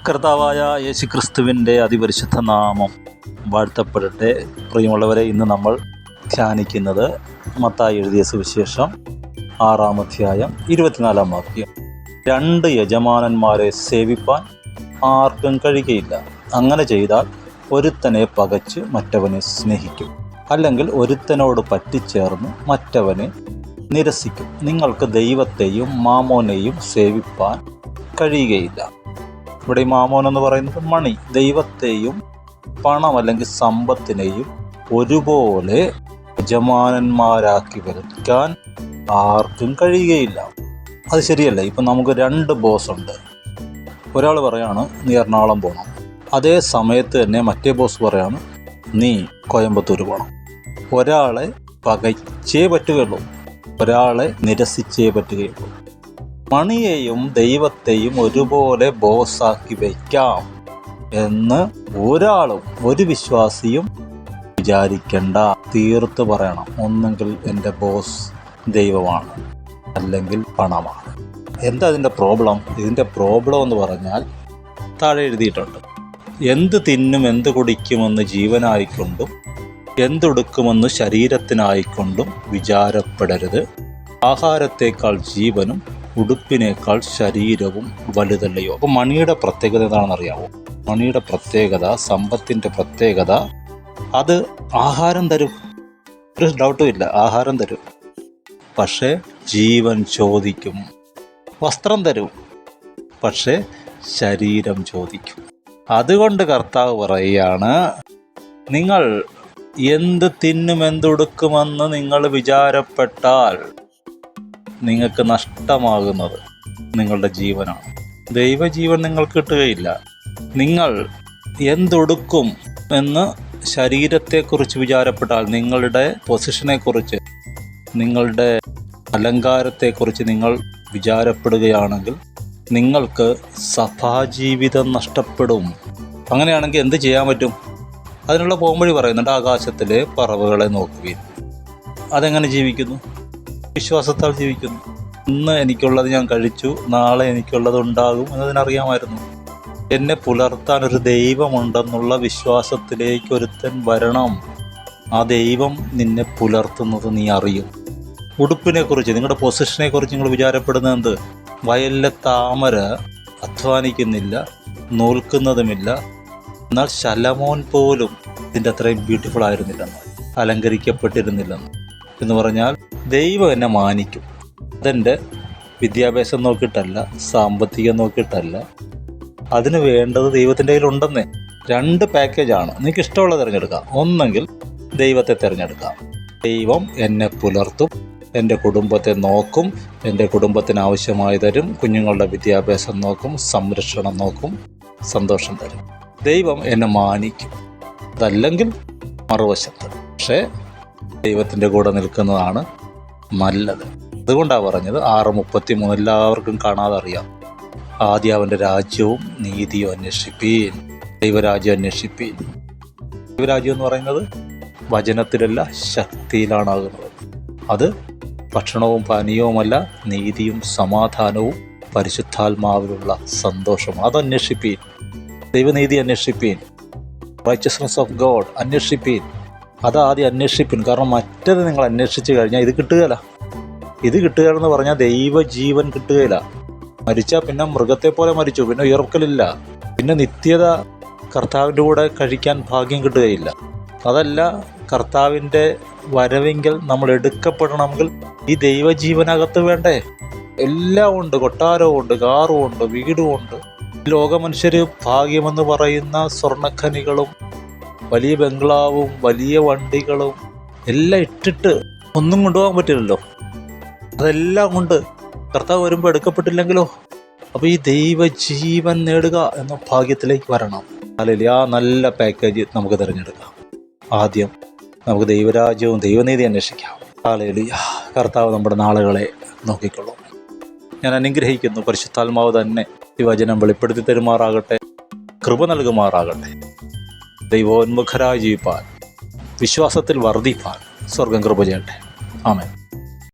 കർത്താവായ യേശുക്രിസ്തുവിൻ്റെ അതിപരിശുദ്ധ നാമം വാഴ്ത്തപ്പെടട്ടെ. പ്രിയമുള്ളവരെ, ഇന്ന് നമ്മൾ ധ്യാനിക്കുന്നത് മത്തായി എഴുതിയ സുവിശേഷം 6-ാം അധ്യായം 24-ാം വാക്യം. 2 യജമാനന്മാരെ സേവിപ്പാൻ ആർക്കും കഴിയുകയില്ല. അങ്ങനെ ചെയ്താൽ ഒരുത്തനെ പകച്ച് മറ്റവനെ സ്നേഹിക്കും, അല്ലെങ്കിൽ ഒരുത്തനോട് പറ്റിച്ചേർന്ന് മറ്റവനെ നിരസിക്കും. നിങ്ങൾക്ക് ദൈവത്തെയും മാമോനെയും സേവിപ്പാൻ കഴിയുകയില്ല. ഇവിടെ മാമോൻ എന്ന് പറയുന്നത് മണി. ദൈവത്തെയും പണം അല്ലെങ്കിൽ സമ്പത്തിനെയും ഒരുപോലെ യജമാനന്മാരാക്കി വയ്ക്കാൻ ആർക്കും കഴിയുകയില്ല. അത് ശരിയല്ല. ഇപ്പം നമുക്ക് 2 ബോസ് ഉണ്ട്. ഒരാൾ പറയാണ് നീ എറണാകുളം പോകണം, അതേ സമയത്ത് തന്നെ മറ്റേ ബോസ് പറയാണ് നീ കോയമ്പത്തൂർ പോകണം. ഒരാളെ പകച്ചേ പറ്റുകയുള്ളൂ, ഒരാളെ നിരസിച്ചേ പറ്റുകയുള്ളൂ. മണിയെയും ദൈവത്തെയും ഒരുപോലെ ബോസാക്കി വയ്ക്കാം എന്ന് ഒരാളും ഒരു വിശ്വാസിയും വിചാരിക്കേണ്ട. തീർത്ത് പറയണം, ഒന്നെങ്കിൽ എൻ്റെ ബോസ് ദൈവമാണ്, അല്ലെങ്കിൽ പണമാണ്. എന്താ ഇതിൻ്റെ പ്രോബ്ലം? ഇതിൻ്റെ പ്രോബ്ലം എന്ന് പറഞ്ഞാൽ താഴെ എഴുതിയിട്ടുണ്ട്. എന്ത് തിന്നും എന്ത് കുടിക്കുമെന്ന് ജീവനായിക്കൊണ്ടും എന്തൊടുക്കുമെന്ന് ശരീരത്തിനായിക്കൊണ്ടും വിചാരപ്പെടരുത്. ആഹാരത്തേക്കാൾ ജീവനും ഉടുപ്പിനേക്കാൾ ശരീരവും വലുതല്ലയോ. അപ്പോൾ മണിയുടെ പ്രത്യേകത എന്താണെന്നറിയാമോ? മണിയുടെ പ്രത്യേകത, സമ്പത്തിൻ്റെ പ്രത്യേകത, അത് ആഹാരം തരും, ഒരു ഡൗട്ടും ഇല്ല, ആഹാരം തരും. പക്ഷേ ജീവൻ ചോദിക്കും. വസ്ത്രം തരും, പക്ഷേ ശരീരം ചോദിക്കും. അതുകൊണ്ട് കർത്താവ് പറയുകയാണ്, നിങ്ങൾ എന്ത് തിന്നും എന്തൊടുക്കുമെന്ന് നിങ്ങൾ വിചാരപ്പെട്ടാൽ നിങ്ങൾക്ക് നഷ്ടമാകുന്നത് നിങ്ങളുടെ ജീവനാണ്. ദൈവജീവൻ നിങ്ങൾക്ക് കിട്ടുകയില്ല. നിങ്ങൾ എന്തൊടുക്കും എന്ന് ശരീരത്തെക്കുറിച്ച് വിചാരപ്പെട്ടാൽ, നിങ്ങളുടെ പൊസിഷനെക്കുറിച്ച്, നിങ്ങളുടെ അലങ്കാരത്തെക്കുറിച്ച് നിങ്ങൾ വിചാരപ്പെടുകയാണെങ്കിൽ നിങ്ങൾക്ക് സഭാജീവിതം നഷ്ടപ്പെടും. അങ്ങനെയാണെങ്കിൽ എന്ത് ചെയ്യാൻ പറ്റും? അതിനുള്ള പോംവഴി പറയുന്നുണ്ട്. ആകാശത്തിലെ പറവകളെ നോക്കുകയും. അതെങ്ങനെ ജീവിക്കുന്നു? വിശ്വാസത്താൽ ജീവിക്കുന്നു. ഇന്ന് എനിക്കുള്ളത് ഞാൻ കഴിച്ചു, നാളെ എനിക്കുള്ളത് ഉണ്ടാകും എന്നതിനറിയാമായിരുന്നു. എന്നെ പുലർത്താൻ ഒരു ദൈവമുണ്ടെന്നുള്ള വിശ്വാസത്തിലേക്ക് ഒരുത്തൻ വരണം. ആ ദൈവം നിന്നെ പുലർത്തുന്നത് നീ അറിയും. ഉടുപ്പിനെക്കുറിച്ച്, നിങ്ങളുടെ പൊസിഷനെക്കുറിച്ച് നിങ്ങൾ വിചാരപ്പെടുന്നത് എന്ത്? വയലിലെ താമര അധ്വാനിക്കുന്നില്ല, നോൽക്കുന്നതുമില്ല, എന്നാൽ ശലോമോൻ പോലും ഇതിൻ്റെ അത്രയും ബ്യൂട്ടിഫുൾ ആയിരുന്നില്ലെന്ന്, അലങ്കരിക്കപ്പെട്ടിരുന്നില്ലെന്ന്. എന്ന് പറഞ്ഞാൽ ദൈവം എന്നെ മാനിക്കും. അതെൻ്റെ വിദ്യാഭ്യാസം നോക്കിയിട്ടല്ല, സാമ്പത്തികം നോക്കിയിട്ടല്ല, അതിന് വേണ്ടത് ദൈവത്തിൻ്റെ കയ്യിലുണ്ടെന്നേ. 2 പാക്കേജാണ്. നിങ്ങൾക്ക് ഇഷ്ടമുള്ളത് തിരഞ്ഞെടുക്കാം. ഒന്നെങ്കിൽ ദൈവത്തെ തിരഞ്ഞെടുക്കാം. ദൈവം എന്നെ പുലർത്തും, എൻ്റെ കുടുംബത്തെ നോക്കും, എൻ്റെ കുടുംബത്തിന് ആവശ്യമായി തരും, കുഞ്ഞുങ്ങളുടെ വിദ്യാഭ്യാസം നോക്കും, സംരക്ഷണം നോക്കും, സന്തോഷം തരും. ദൈവം എന്നെ മാനിക്കും. അതല്ലെങ്കിൽ മറുവശത്ത്. പക്ഷേ ദൈവത്തിൻ്റെ കൂടെ നിൽക്കുന്നതാണ് നല്ലത്. അതുകൊണ്ടാണ് പറഞ്ഞത് 6:33 എല്ലാവർക്കും കാണാതെ അറിയാം. ആദ്യം അവൻ്റെ രാജ്യവും നീതിയും അന്വേഷിപ്പീൻ, ദൈവരാജ്യം അന്വേഷിപ്പീൻ. ദൈവരാജ്യം എന്ന് പറയുന്നത് വചനത്തിലല്ല, ശക്തിയിലാണാകുന്നത്. അത് ഭക്ഷണവും പാനീയവുമല്ല, നീതിയും സമാധാനവും പരിശുദ്ധാത്മാവിലുള്ള സന്തോഷവും. അത് അന്വേഷിപ്പീൻ. ദൈവനീതി അന്വേഷിപ്പീൻ. റൈച്ചസ്നെസ് ഓഫ് ഗോഡ് അന്വേഷിപ്പീൻ. അതാദ്യം അന്വേഷിപ്പിൻ. കാരണം മറ്റത് നിങ്ങൾ അന്വേഷിച്ച് കഴിഞ്ഞാൽ ഇത് കിട്ടുകയില്ല. ഇത് കിട്ടുകയെന്ന് പറഞ്ഞാൽ ദൈവജീവൻ കിട്ടുകയില്ല. മരിച്ചാൽ പിന്നെ മൃഗത്തെ പോലെ മരിച്ചു, പിന്നെ ഉയർക്കലില്ല, പിന്നെ നിത്യത കർത്താവിൻ്റെ കൂടെ കഴിക്കാൻ ഭാഗ്യം കിട്ടുകയില്ല. അതല്ല, കർത്താവിൻ്റെ വരവെങ്കിൽ നമ്മൾ എടുക്കപ്പെടണമെങ്കിൽ ഈ ദൈവജീവനകത്ത് വേണ്ടേ? എല്ലാം ഉണ്ട്. കൊട്ടാരവും ഉണ്ട്, കാറും ഉണ്ട്, വീടും ഉണ്ട്. ലോകമനുഷ്യർ ഭാഗ്യമെന്ന് പറയുന്ന സ്വർണ്ണഖനികളും വലിയ ബംഗ്ലാവും വലിയ വണ്ടികളും എല്ലാം ഇട്ടിട്ട് ഒന്നും കൊണ്ടുപോകാൻ പറ്റില്ലല്ലോ. അതെല്ലാം കൊണ്ട് കർത്താവ് വരുമ്പോൾ എടുക്കപ്പെട്ടില്ലെങ്കിലോ? അപ്പോൾ ഈ ദൈവജീവൻ നേടുക എന്ന ഭാഗ്യത്തിലേക്ക് വരണം. അല്ലെങ്കിൽ ആ നല്ല പാക്കേജ് നമുക്ക് തിരഞ്ഞെടുക്കാം. ആദ്യം നമുക്ക് ദൈവരാജ്യവും ദൈവനീതി അന്വേഷിക്കാം. ഹല്ലേലൂയ. കർത്താവ് നമ്മുടെ നാളുകളെ നോക്കിക്കൊള്ളും. ഞാൻ അനുഗ്രഹിക്കുന്നു. പരിശുദ്ധാത്മാവ് തന്നെ ഈ വചനം വെളിപ്പെടുത്തി തരുമാറാകട്ടെ, കൃപ നൽകുമാറാകട്ടെ. ദൈവോന്മുഖരായി ജീവിപ്പാൻ, വിശ്വാസത്തിൽ വർദ്ധിപ്പാൻ സ്വർഗം കൃപ ചെയ്യട്ടെ. ആമേൻ.